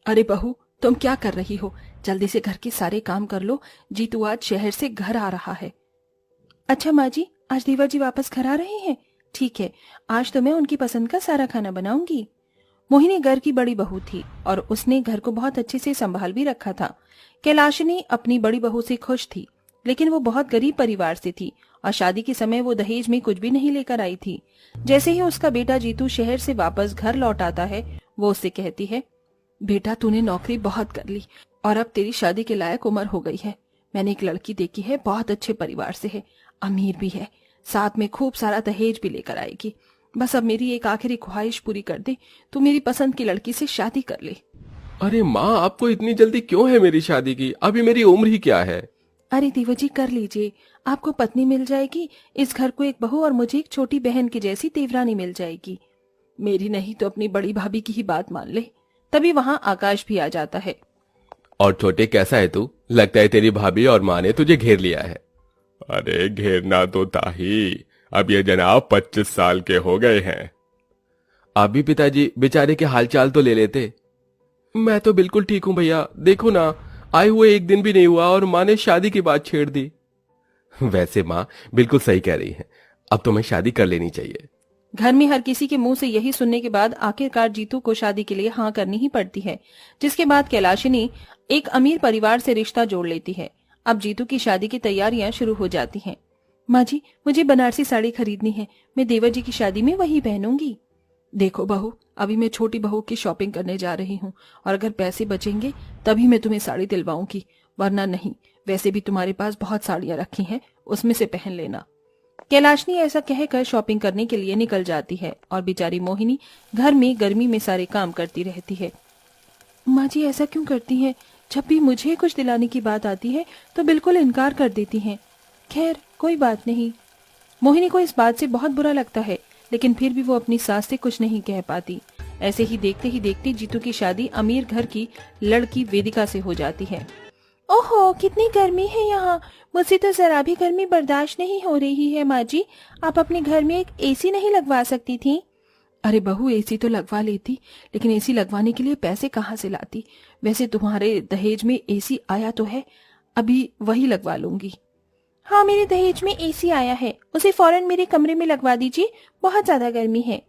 अरे बहू, तुम क्या कर रही हो? जल्दी से घर के सारे काम कर लो। जीतू आज शहर से घर आ रहा है। अच्छा माँ जी, आज देवर जी वापस घर आ रहे हैं? ठीक है, आज तो मैं उनकी पसंद का सारा खाना बनाऊंगी। मोहिनी घर की बड़ी बहू थी और उसने घर को बहुत अच्छे से संभाल भी रखा था। कैलाशिनी अपनी बड़ी बहू से खुश थी, लेकिन वो बहुत गरीब परिवार से थी और शादी के समय वो दहेज में कुछ भी नहीं लेकर आई थी। जैसे ही उसका बेटा जीतू शहर से वापस घर लौट आता है, वो उससे कहती है, बेटा तूने नौकरी बहुत कर ली और अब तेरी शादी के लायक उम्र हो गई है। मैंने एक लड़की देखी है, बहुत अच्छे परिवार से है, अमीर भी है, साथ में खूब सारा दहेज भी लेकर आएगी। बस अब मेरी एक आखिरी ख्वाहिश पूरी कर दे, तू मेरी पसंद की लड़की से शादी कर ले। अरे माँ, आपको इतनी जल्दी क्यों है मेरी शादी की? अभी मेरी उम्र ही क्या है? अरे देवर जी, कर लीजिए, आपको पत्नी मिल जाएगी, इस घर को एक बहू और मुझे एक छोटी बहन की जैसी देवरानी मिल जाएगी। मेरी नहीं तो अपनी बड़ी भाभी की ही बात मान ले। तभी वहाँ आकाश भी आ जाता है। और छोटे, कैसा है तू? लगता है तेरी भाभी और माँ ने तुझे घेर लिया है। अरे घेरना तो था ही, अब ये जनाब 25 साल के हो गए हैं। आप भी पिताजी बेचारे के हालचाल तो ले लेते। मैं तो बिल्कुल ठीक हूँ भैया, देखो ना, आए हुए एक दिन भी नहीं हुआ और माँ ने शादी की बात छेड़ दी। वैसे माँ बिल्कुल सही कह रही है, अब तुम्हें शादी कर लेनी चाहिए। घर में हर किसी के मुंह से यही सुनने के बाद आखिरकार जीतू को शादी के लिए हाँ करनी ही पड़ती है, जिसके बाद कैलाशिनी एक अमीर परिवार से रिश्ता जोड़ लेती है। अब जीतू की शादी की तैयारियां शुरू हो जाती हैं। माँ जी, मुझे बनारसी साड़ी खरीदनी है, मैं देवर जी की शादी में वही पहनूंगी। देखो बहू, अभी मैं छोटी बहू की शॉपिंग करने जा रही हूँ और अगर पैसे बचेंगे तभी मैं तुम्हें साड़ी दिलवाऊंगी, वरना नहीं। वैसे भी तुम्हारे पास बहुत साड़ियां रखी हैं, उसमें से पहन लेना। कैलाशनी ऐसा कहकर शॉपिंग करने के लिए निकल जाती है और बेचारी मोहिनी घर में गर्मी में सारे काम करती रहती है। माँ जी ऐसा क्यों करती हैं? जब भी मुझे कुछ दिलाने की बात आती है तो बिल्कुल इनकार कर देती हैं। खैर कोई बात नहीं। मोहिनी को इस बात से बहुत बुरा लगता है, लेकिन फिर भी वो अपनी सास से कुछ नहीं कह पाती। ऐसे ही देखते जीतू की शादी अमीर घर की लड़की वेदिका से हो जाती है। ओहो, कितनी गर्मी है यहाँ, मुझसे तो जरा भी गर्मी बर्दाश्त नहीं हो रही है। माँ जी, आप अपने घर में एक एसी नहीं लगवा सकती थी? अरे बहू, एसी तो लगवा लेती, लेकिन एसी लगवाने के लिए पैसे कहाँ से लाती? वैसे तुम्हारे दहेज में एसी आया तो है, अभी वही लगवा लूंगी। हाँ, मेरे दहेज में एसी आया है, उसे फौरन मेरे कमरे में लगवा दीजिए, बहुत ज्यादा गर्मी है।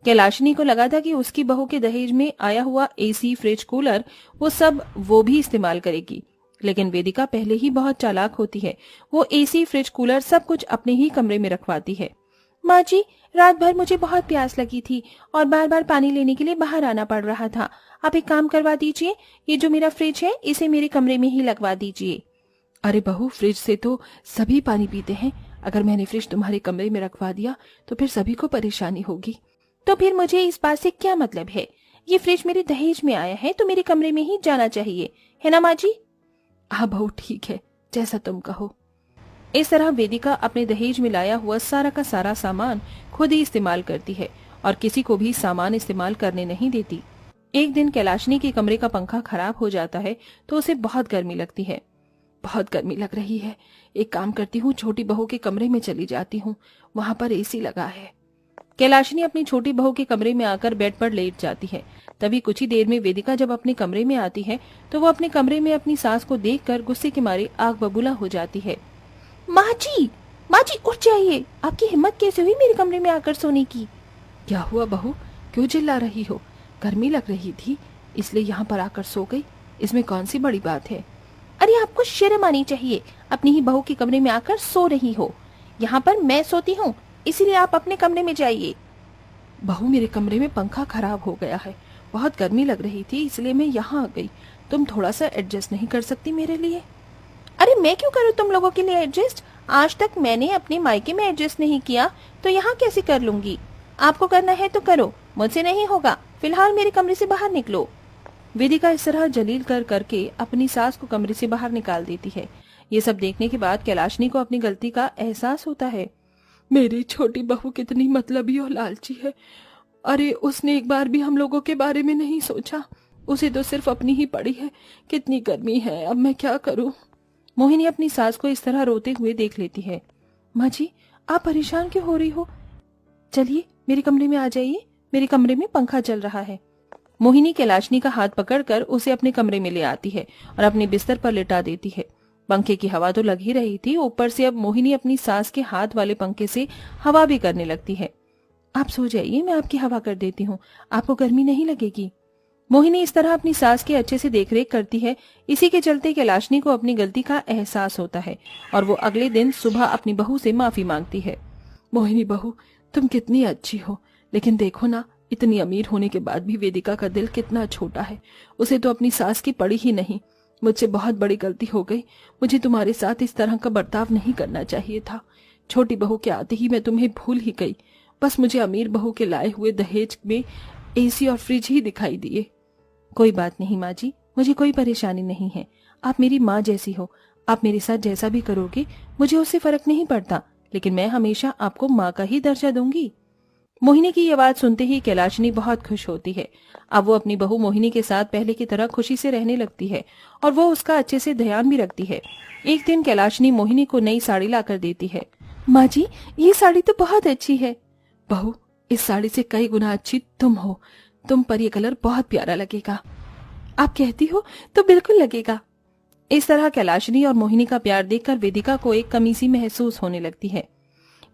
कैलाशिनी को लगा था कि उसकी बहू के दहेज में आया हुआ एसी, फ्रिज, कूलर, वो भी इस्तेमाल करेगी, लेकिन वेदिका पहले ही बहुत चालाक होती है। वो एसी, फ्रिज, कूलर सब कुछ अपने ही कमरे में रखवाती है। माँ जी, रात भर मुझे बहुत प्यास लगी थी और बार बार पानी लेने के लिए बाहर आना पड़ रहा था। आप एक काम करवा दीजिए, ये जो मेरा फ्रिज है इसे मेरे कमरे में ही लगवा दीजिए। अरे बहू, फ्रिज से तो सभी पानी पीते हैं, अगर मैंने फ्रिज तुम्हारे कमरे में रखवा दिया तो फिर सभी को परेशानी होगी। तो फिर मुझे इस बात से क्या मतलब है? ये फ्रिज मेरे दहेज में आया है तो मेरे कमरे में ही जाना चाहिए, है ना माँ जी? हाँ बहू, ठीक है, जैसा तुम कहो। इस तरह वेदिका अपने दहेज में लाया हुआ सारा का सारा सामान खुद ही इस्तेमाल करती है और किसी को भी सामान इस्तेमाल करने नहीं देती। एक दिन कैलाशनी के कमरे का पंखा खराब हो जाता है तो उसे बहुत गर्मी लगती है। बहुत गर्मी लग रही है, एक काम करती हूँ, छोटी बहू के कमरे में चली जाती हूँ, वहां पर एसी लगा है। कैलाशिनी अपनी छोटी बहू के कमरे में आकर बेड पर लेट जाती है। तभी कुछ ही देर में वेदिका जब अपने कमरे में आती है तो वो अपने कमरे में अपनी सास को देखकर गुस्से के मारे आग बबूला हो जाती है। माँ जी, माँ जी उठ जाइए, आपकी हिम्मत कैसे हुई मेरे कमरे में आकर सोने की? क्या हुआ बहू, क्यों चिल्ला रही हो? गर्मी लग रही थी इसलिए यहाँ पर आकर सो गई, इसमें कौन सी बड़ी बात है? अरे आपको शर्म आनी चाहिए, अपनी ही बहू के कमरे में आकर सो रही हो। यहाँ पर मैं सोती हूँ, इसीलिए आप अपने कमरे में जाइए। बहू, मेरे कमरे में पंखा खराब हो गया है, बहुत गर्मी लग रही थी इसलिए मैं यहाँ आ गई, तुम थोड़ा सा एडजस्ट नहीं कर सकती मेरे लिए? अरे मैं क्यों करूँ तुम लोगों के लिए एडजस्ट? आज तक मैंने अपने मायके में एडजस्ट नहीं किया तो यहाँ कैसे कर लूंगी? आपको करना है तो करो, मुझसे नहीं होगा, फिलहाल मेरे कमरे से बाहर निकलो। वेदिका इस तरह जलील करके अपनी सास को कमरे से बाहर निकाल देती है। ये सब देखने के बाद कैलाशनी को अपनी गलती का एहसास होता है। मेरी छोटी बहू कितनी मतलबी और लालची है। अरे उसने एक बार भी हम लोगों के बारे में नहीं सोचा, उसे तो सिर्फ अपनी ही पड़ी है। कितनी गर्मी है, अब मैं क्या करूं? मोहिनी अपनी सास को इस तरह रोते हुए देख लेती है। माँ जी, आप परेशान क्यों हो रही हो? चलिए मेरे कमरे में आ जाइए, मेरे कमरे में पंखा चल रहा है। मोहिनी कैलाशनी का हाथ पकड़कर उसे अपने कमरे में ले आती है और अपने बिस्तर पर लिटा देती है। पंखे की हवा तो लग ही रही थी, ऊपर से अब मोहिनी अपनी सास के हाथ वाले पंखे से हवा भी करने लगती है। आप सो जाइए, मैं आपकी हवा कर देती हूँ, आपको गर्मी नहीं लगेगी। मोहिनी इस तरह अपनी सास की अच्छे से देखरेख करती है। इसी के चलते कैलाशनी को अपनी गलती का एहसास होता है और वो अगले दिन सुबह अपनी बहू से माफी मांगती है। मोहिनी बहू, तुम कितनी अच्छी हो, लेकिन देखो ना, इतनी अमीर होने के बाद भी वेदिका का दिल कितना छोटा है। उसे तो अपनी सास की पड़ी ही नहीं। मुझसे बहुत बड़ी गलती हो गई। मुझे तुम्हारे साथ इस तरह का बर्ताव नहीं करना चाहिए था। छोटी बहू के आते ही मैं तुम्हें भूल ही गई। बस मुझे अमीर बहू के लाए हुए दहेज में एसी और फ्रिज ही दिखाई दिए। कोई बात नहीं माँ जी, मुझे कोई परेशानी नहीं है। आप मेरी माँ जैसी हो, आप मेरे साथ जैसा भी करोगे मुझे उससे फर्क नहीं पड़ता, लेकिन मैं हमेशा आपको माँ का ही दर्जा दूंगी। मोहिनी की ये बात सुनते ही कैलाशनी बहुत खुश होती है। अब वो अपनी बहू मोहिनी के साथ पहले की तरह खुशी से रहने लगती है और वो उसका अच्छे से ध्यान भी रखती है। एक दिन कैलाशनी मोहिनी को नई साड़ी लाकर देती है। माँ जी, ये साड़ी तो बहुत अच्छी है। बहू, इस साड़ी से कई गुना अच्छी तुम हो। तुम पर ये कलर बहुत प्यारा लगेगा। आप कहती हो तो बिल्कुल लगेगा। इस तरह कैलाशनी और मोहिनी का प्यार देखकर वेदिका को एक कमी सी महसूस होने लगती है।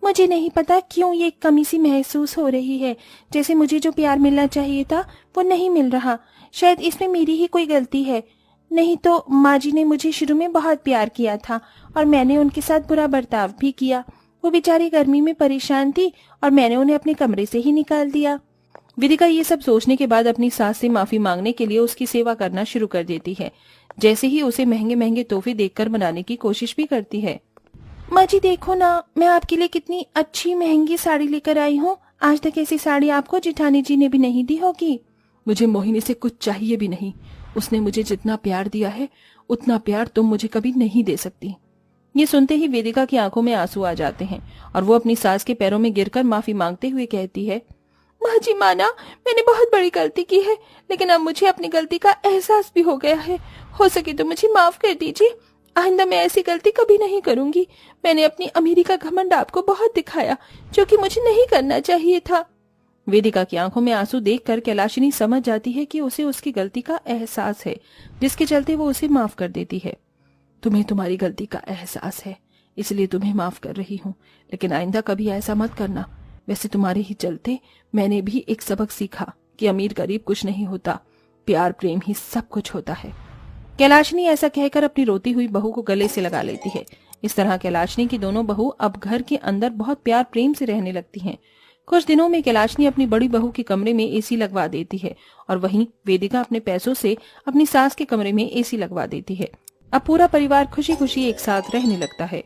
मुझे नहीं पता क्यों ये कमी सी महसूस हो रही है, जैसे मुझे जो प्यार मिलना चाहिए था वो नहीं मिल रहा। शायद इसमें मेरी ही कोई गलती है। नहीं तो माँ जी ने मुझे शुरू में बहुत प्यार किया था और मैंने उनके साथ बुरा बर्ताव भी किया। वो बेचारी गर्मी में परेशान थी और मैंने उन्हें अपने कमरे से ही निकाल दिया। वेदिका ये सब सोचने के बाद अपनी सास से माफी मांगने के लिए उसकी सेवा करना शुरू कर देती है। जैसे ही उसे महंगे महंगे तोहफे देखकर मनाने की कोशिश भी करती है। माँ जी देखो ना, मैं आपके लिए कितनी अच्छी महंगी साड़ी लेकर आई हूँ। आज तक ऐसी साड़ी आपको जेठानी जी ने भी नहीं दी होगी। मुझे मोहिनी से कुछ चाहिए भी नहीं। उसने मुझे जितना प्यार दिया है उतना प्यार तुम मुझे कभी नहीं दे सकती। ये सुनते ही वेदिका की आंखों में आंसू आ जाते हैं और वो अपनी सास के पैरों में गिरकर माफी मांगते हुए कहती है, माँ जी माना, मैंने बहुत बड़ी गलती की है, लेकिन अब मुझे अपनी गलती का एहसास भी हो गया है। हो सके तो मुझे माफ कर दीजिए। आइंदा मैं ऐसी गलती कभी नहीं करूंगी। मैंने अपनी अमीरी का घमंड आपको बहुत दिखाया, जो कि मुझे नहीं करना चाहिए था। वेदिका की आंखों में आंसू देखकर कैलाशिनी समझ जाती है कि उसे उसकी गलती का एहसास है, जिसके चलते वो उसे माफ कर देती है। तुम्हें तुम्हारी गलती का एहसास है, इसलिए तुम्हें माफ कर रही हूँ, लेकिन आइंदा कभी ऐसा मत करना। वैसे तुम्हारे ही चलते मैंने भी एक सबक सीखा कि अमीर गरीब कुछ नहीं होता, प्यार प्रेम ही सब कुछ होता है। कैलाशनी ऐसा कहकर अपनी रोती हुई बहू को गले से लगा लेती है। इस तरह कैलाशनी की दोनों बहू अब घर के अंदर बहुत प्यार प्रेम से रहने लगती हैं। कुछ दिनों में कैलाशनी अपनी बड़ी बहू के कमरे में एसी लगवा देती है और वहीं वेदिका अपने पैसों से अपनी सास के कमरे में एसी लगवा देती है। अब पूरा परिवार खुशी खुशी एक साथ रहने लगता है।